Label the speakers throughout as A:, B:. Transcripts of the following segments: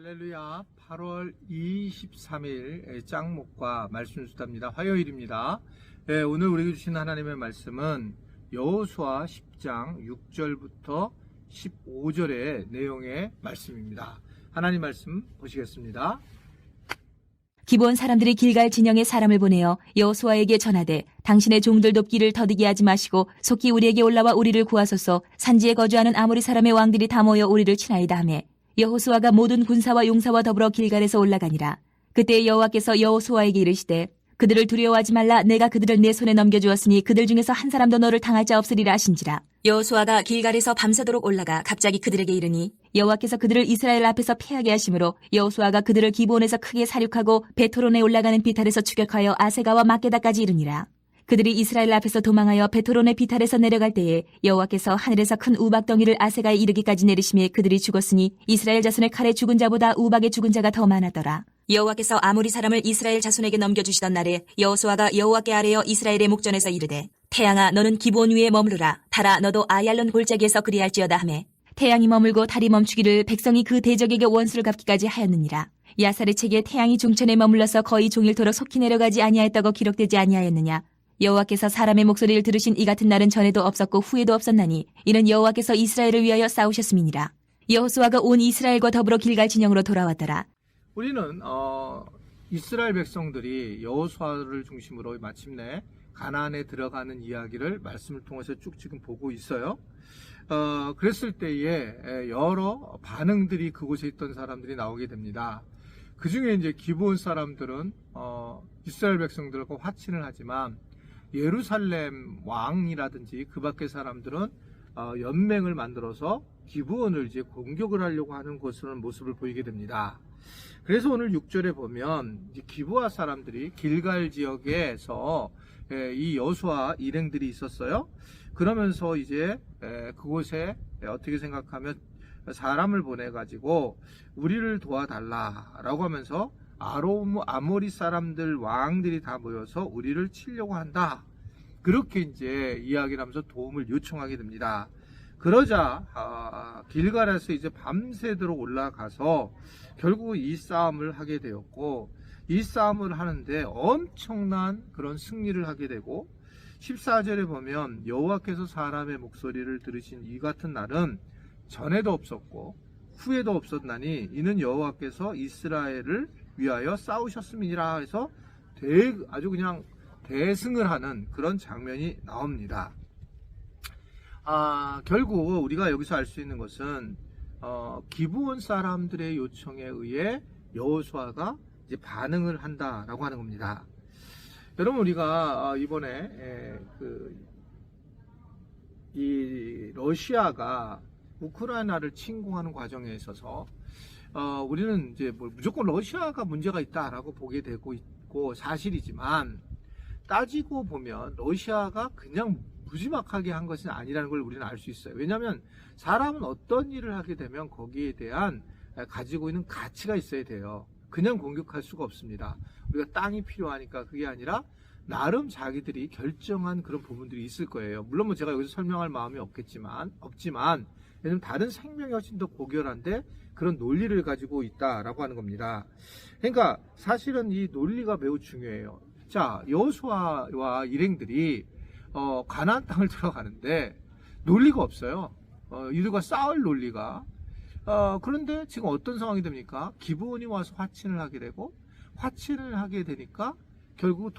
A: 할렐루야. 8월 23일 짱목과 말씀 수다입니다. 화요일입니다. 오늘 우리에게 주신 하나님의 말씀은 여호수아 10장 6절부터 15절의 내용의 말씀입니다. 하나님 말씀 보시겠습니다.
B: 기브온 사람들이 길갈 진영에 사람을 보내어 여호수아에게 전하되 당신의 종들 돕기를 더디게 하지 마시고 속히 우리에게 올라와 우리를 구하소서. 산지에 거주하는 아모리 사람의 왕들이 다 모여 우리를 치나이다 하매 여호수아가 모든 군사와 용사와 더불어 길갈에서 올라가니라. 그때 여호와께서 여호수아에게 이르시되 그들을 두려워하지 말라. 내가 그들을 내 손에 넘겨주었으니 그들 중에서 한 사람도 너를 당할 자 없으리라 하신지라. 여호수아가 길갈에서 밤새도록 올라가 갑자기 그들에게 이르니 여호와께서 그들을 이스라엘 앞에서 패하게 하심으로 여호수아가 그들을 기브온에서 크게 사륙하고 베토론에 올라가는 비탈에서 추격하여 아세가와 막게다까지 이르니라. 그들이 이스라엘 앞에서 도망하여 베토론의 비탈에서 내려갈 때에 여호와께서 하늘에서 큰 우박덩이를 아세가에 이르기까지 내리심에 그들이 죽었으니 이스라엘 자손의 칼에 죽은 자보다 우박에 죽은 자가 더 많았더라. 여호와께서 아모리 사람을 이스라엘 자손에게 넘겨주시던 날에 여호수아가 여호와께 아뢰어 이스라엘의 목전에서 이르되 태양아 너는 기브온 위에 머무르라. 달아 너도 아얄론 골짜기에서 그리할지어다 하매 태양이 머물고 달이 멈추기를 백성이 그 대적에게 원수를 갚기까지 하였느니라. 야살의 책에 태양이 중천에 머물러서 거의 종일토록 속히 내려가지 아니하였다고 기록되지 아니하였느냐. 여호와께서 사람의 목소리를 들으신 이 같은 날은 전에도 없었고 후에도 없었나니 이는 여호와께서 이스라엘을 위하여 싸우셨음이니라. 여호수아가 온 이스라엘과 더불어 길갈 진영으로 돌아왔더라.
A: 우리는 이스라엘 백성들이 여호수아를 중심으로 마침내 가나안에 들어가는 이야기를 말씀을 통해서 쭉 지금 보고 있어요. 그랬을 때에 여러 반응들이 그곳에 있던 사람들이 나오게 됩니다. 그 중에 이제 기브온 사람들은 이스라엘 백성들과 화친을 하지만 예루살렘 왕이라든지 그 밖의 사람들은 연맹을 만들어서 기브온을 이제 공격을 하려고 하는 것으로 모습을 보이게 됩니다. 그래서 오늘 6절에 보면 이제 기브아 사람들이 길갈 지역에서 이 여호수아 일행들이 있었어요. 그러면서 이제 그곳에 어떻게 생각하면 사람을 보내가지고 우리를 도와달라라고 하면서 아모리 사람들 왕들이 다 모여서 우리를 치려고 한다. 그렇게 이제 이야기를 하면서 도움을 요청하게 됩니다. 그러자 길갈에서 이제 밤새도록 올라가서 결국 이 싸움을 하게 되었고 이 싸움을 하는데 엄청난 그런 승리를 하게 되고 14절에 보면 여호와께서 사람의 목소리를 들으신 이 같은 날은 전에도 없었고 후에도 없었나니 이는 여호와께서 이스라엘을 위하여 싸우셨음이니라 해서 아주 그냥 대승을 하는 그런 장면이 나옵니다. 결국 우리가 여기서 알 수 있는 것은 기브온 사람들의 요청에 의해 여호수아가 이제 반응을 한다라고 하는 겁니다. 여러분 우리가 이번에 이 러시아가 우크라이나를 침공하는 과정에 있어서 우리는 이제 무조건 러시아가 문제가 있다라고 보게 되고 있고 사실이지만 따지고 보면 러시아가 그냥 무지막하게 한 것은 아니라는 걸 우리는 알 수 있어요. 왜냐하면 사람은 어떤 일을 하게 되면 거기에 대한 가지고 있는 가치가 있어야 돼요. 그냥 공격할 수가 없습니다. 우리가 땅이 필요하니까 그게 아니라 나름 자기들이 결정한 그런 부분들이 있을 거예요. 물론 제가 여기서 설명할 마음이 없지만 왜냐면 다른 생명이 훨씬 더 고결한데 그런 논리를 가지고 있다라고 하는 겁니다. 그러니까 사실은 이 논리가 매우 중요해요. 자, 여호수아와 일행들이 가나안 땅을 들어가는데 논리가 없어요. 이들과 싸울 논리가. 그런데 지금 어떤 상황이 됩니까? 기브온이 와서 화친을 하게 되고 화친을 하게 되니까 결국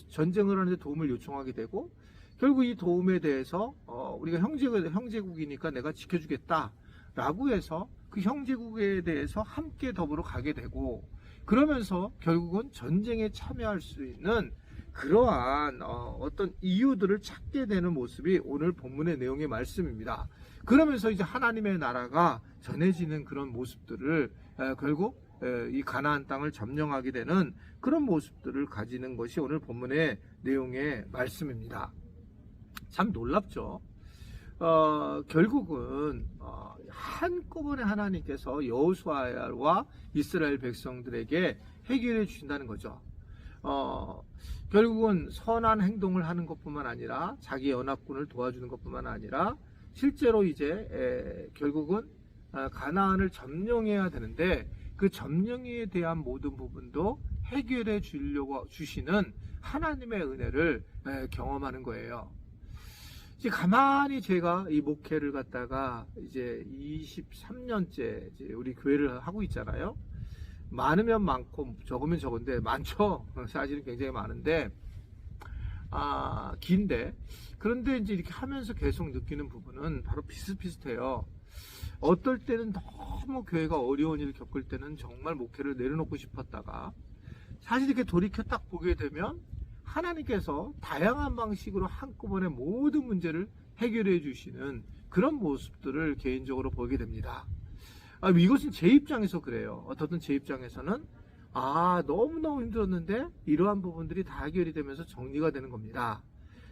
A: 전쟁을 하는데 도움을 요청하게 되고 결국 이 도움에 대해서 우리가 형제국이니까 내가 지켜주겠다라고 해서 그 형제국에 대해서 함께 더불어 가게 되고 그러면서 결국은 전쟁에 참여할 수 있는 그러한 어떤 이유들을 찾게 되는 모습이 오늘 본문의 내용의 말씀입니다. 그러면서 이제 하나님의 나라가 전해지는 그런 모습들을 결국 이 가나안 땅을 점령하게 되는 그런 모습들을 가지는 것이 오늘 본문의 내용의 말씀입니다. 참 놀랍죠. 결국은 한꺼번에 하나님께서 여호수아와 이스라엘 백성들에게 해결해 주신다는 거죠. 결국은 선한 행동을 하는 것뿐만 아니라 자기 연합군을 도와주는 것뿐만 아니라 실제로 이제 결국은 가나안을 점령해야 되는데 그 그 점령에 대한 모든 부분도 해결해 주려고 주시는 하나님의 은혜를 경험하는 거예요. 이제 가만히 제가 이 목회를 갖다가 이제 23년째 이제 우리 교회를 하고 있잖아요. 많으면 많고 적으면 적은데 많죠. 사실은 굉장히 많은데 긴데, 그런데 이제 이렇게 하면서 계속 느끼는 부분은 바로 비슷비슷해요. 어떨 때는 너무 교회가 어려운 일을 겪을 때는 정말 목회를 내려놓고 싶었다가 사실 이렇게 돌이켜 딱 보게 되면 하나님께서 다양한 방식으로 한꺼번에 모든 문제를 해결해 주시는 그런 모습들을 개인적으로 보게 됩니다. 이것은 제 입장에서 그래요. 어떻든 제 입장에서는 너무너무 힘들었는데 이러한 부분들이 다 해결이 되면서 정리가 되는 겁니다.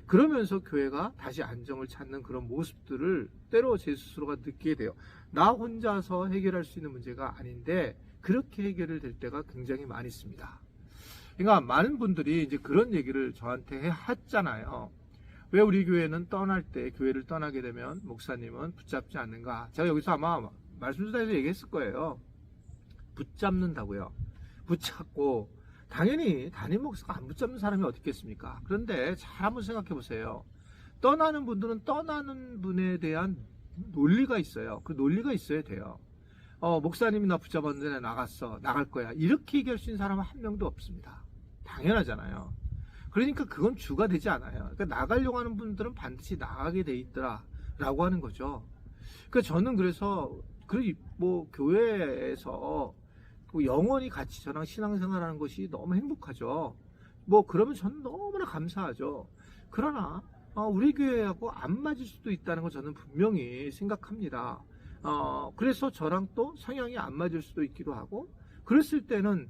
A: 그러면서 교회가 다시 안정을 찾는 그런 모습들을 때로 제 스스로가 느끼게 돼요. 나 혼자서 해결할 수 있는 문제가 아닌데 그렇게 해결이 될 때가 굉장히 많이 있습니다. 그러니까 많은 분들이 이제 그런 얘기를 저한테 했잖아요. 왜 우리 교회는 떠날 때, 교회를 떠나게 되면 목사님은 붙잡지 않는가? 제가 여기서 아마 말씀드려서 얘기했을 거예요. 붙잡는다고요. 붙잡고, 당연히 담임 목사가 안 붙잡는 사람이 어디 있겠습니까? 그런데 잘 한번 생각해 보세요. 떠나는 분들은 떠나는 분에 대한 논리가 있어요. 그 논리가 있어야 돼요. 목사님이 나 붙잡았는데 나 나갔어. 나갈 거야. 이렇게 얘기할 수 있는 사람은 한 명도 없습니다. 당연하잖아요. 그러니까 그건 주가 되지 않아요. 그러니까 나가려고 하는 분들은 반드시 나가게 돼 있더라 라고 하는 거죠. 그러니까 저는 그래서 교회에서 영원히 같이 저랑 신앙생활하는 것이 너무 행복하죠. 그러면 저는 너무나 감사하죠. 그러나 우리 교회하고 안 맞을 수도 있다는 걸 저는 분명히 생각합니다. 그래서 저랑 또 성향이 안 맞을 수도 있기도 하고, 그랬을 때는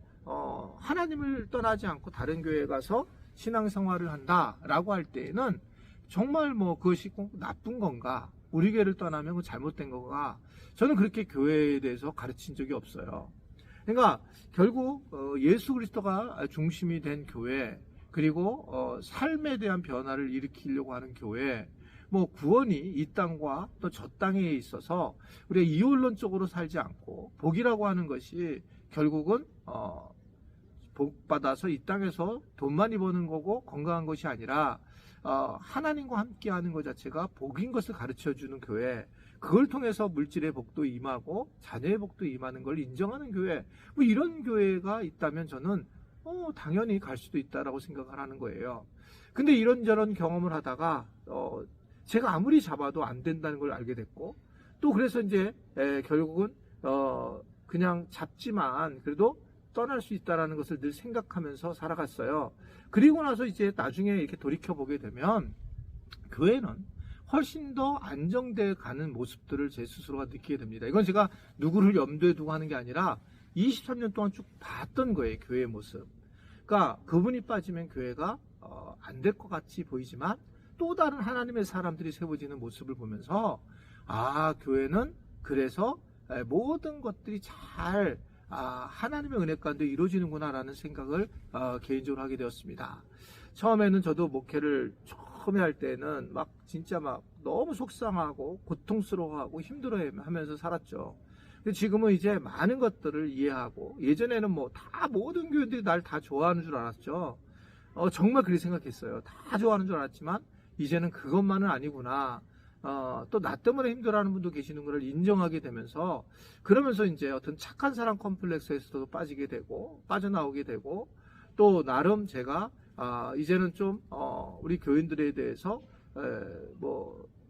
A: 하나님을 떠나지 않고 다른 교회에 가서 신앙생활을 한다라고 할 때에는 정말 그것이 꼭 나쁜 건가, 우리 교회를 떠나면 그 잘못된 건가, 저는 그렇게 교회에 대해서 가르친 적이 없어요. 그러니까 결국 예수 그리스도가 중심이 된 교회, 그리고 삶에 대한 변화를 일으키려고 하는 교회, 구원이 이 땅과 또 저 땅에 있어서 우리가 이원론적으로 살지 않고 복이라고 하는 것이 결국은 복 받아서 이 땅에서 돈 많이 버는 거고 건강한 것이 아니라 하나님과 함께하는 것 자체가 복인 것을 가르쳐주는 교회, 그걸 통해서 물질의 복도 임하고 자녀의 복도 임하는 걸 인정하는 교회, 이런 교회가 있다면 저는 당연히 갈 수도 있다라고 생각을 하는 거예요. 근데 이런저런 경험을 하다가 제가 아무리 잡아도 안 된다는 걸 알게 됐고, 또 그래서 이제 결국은 그냥 잡지만 그래도 떠날 수 있다라는 것을 늘 생각하면서 살아갔어요. 그리고 나서 이제 나중에 이렇게 돌이켜 보게 되면 교회는 훨씬 더 안정돼 가는 모습들을 제 스스로가 느끼게 됩니다. 이건 제가 누구를 염두에 두고 하는 게 아니라 23년 동안 쭉 봤던 거예요, 교회의 모습. 그러니까 그분이 빠지면 교회가 안 될 것 같이 보이지만 또 다른 하나님의 사람들이 세워지는 모습을 보면서 교회는 그래서 모든 것들이 잘 하나님의 은혜 가운데 이루어지는구나 라는 생각을 개인적으로 하게 되었습니다. 처음에는 저도 목회를 처음에 할 때는 진짜 너무 속상하고 고통스러워하고 힘들어하면서 살았죠. 근데 지금은 이제 많은 것들을 이해하고, 예전에는 다 모든 교인들이 날 다 좋아하는 줄 알았죠. 정말 그렇게 생각했어요. 다 좋아하는 줄 알았지만 이제는 그것만은 아니구나. 또 나 때문에 힘들어하는 분도 계시는 것을 인정하게 되면서, 그러면서 이제 어떤 착한 사람 컴플렉스에서도 빠지게 되고 빠져나오게 되고, 또 나름 제가 이제는 좀 우리 교인들에 대해서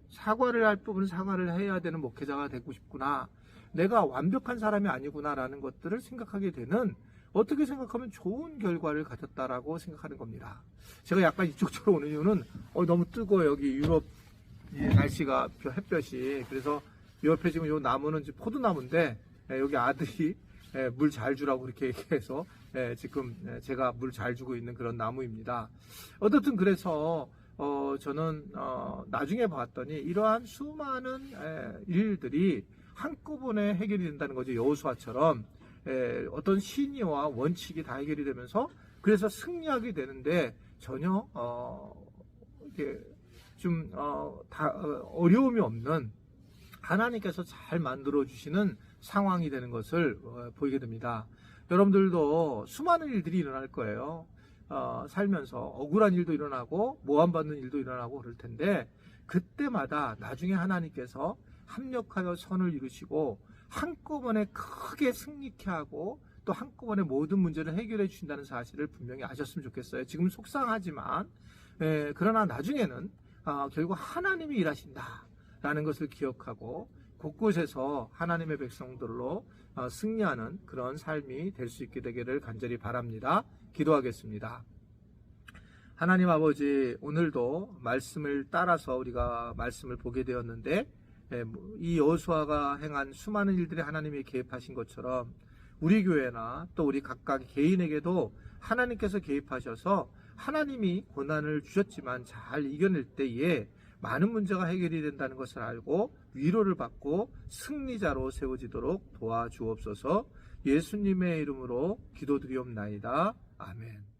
A: 사과를 할 부분은 사과를 해야 되는 목회자가 되고 싶구나, 내가 완벽한 사람이 아니구나라는 것들을 생각하게 되는, 어떻게 생각하면 좋은 결과를 가졌다라고 생각하는 겁니다. 제가 약간 이쪽 쪽으로 오는 이유는 너무 뜨거워요. 여기 유럽 날씨가, 햇볕이. 그래서 옆에 지금 요 나무는 포도나무인데 여기 아들이 물 잘 주라고 그렇게 얘기해서 지금 제가 물 잘 주고 있는 그런 나무입니다. 어떻든 그래서 저는 나중에 봤더니 이러한 수많은 일들이 한꺼번에 해결이 된다는 거죠. 여호수아처럼 어떤 신의와 원칙이 다 해결이 되면서 그래서 승리하게 되는데 전혀 이렇게 좀 어려움이 없는, 하나님께서 잘 만들어 주시는 상황이 되는 것을 보이게 됩니다. 여러분들도 수많은 일들이 일어날 거예요. 살면서 억울한 일도 일어나고 모함받는 일도 일어나고 그럴 텐데 그때마다 나중에 하나님께서 합력하여 선을 이루시고 한꺼번에 크게 승리케 하고 또 한꺼번에 모든 문제를 해결해 주신다는 사실을 분명히 아셨으면 좋겠어요. 지금 속상하지만 그러나 나중에는 결국 하나님이 일하신다라는 것을 기억하고 곳곳에서 하나님의 백성들로 승리하는 그런 삶이 될 수 있게 되기를 간절히 바랍니다. 기도하겠습니다. 하나님 아버지, 오늘도 말씀을 따라서 우리가 말씀을 보게 되었는데 이 여호수아가 행한 수많은 일들이 하나님이 개입하신 것처럼 우리 교회나 또 우리 각각 개인에게도 하나님께서 개입하셔서 하나님이 고난을 주셨지만 잘 이겨낼 때에 많은 문제가 해결이 된다는 것을 알고 위로를 받고 승리자로 세워지도록 도와주옵소서. 예수님의 이름으로 기도드리옵나이다. 아멘.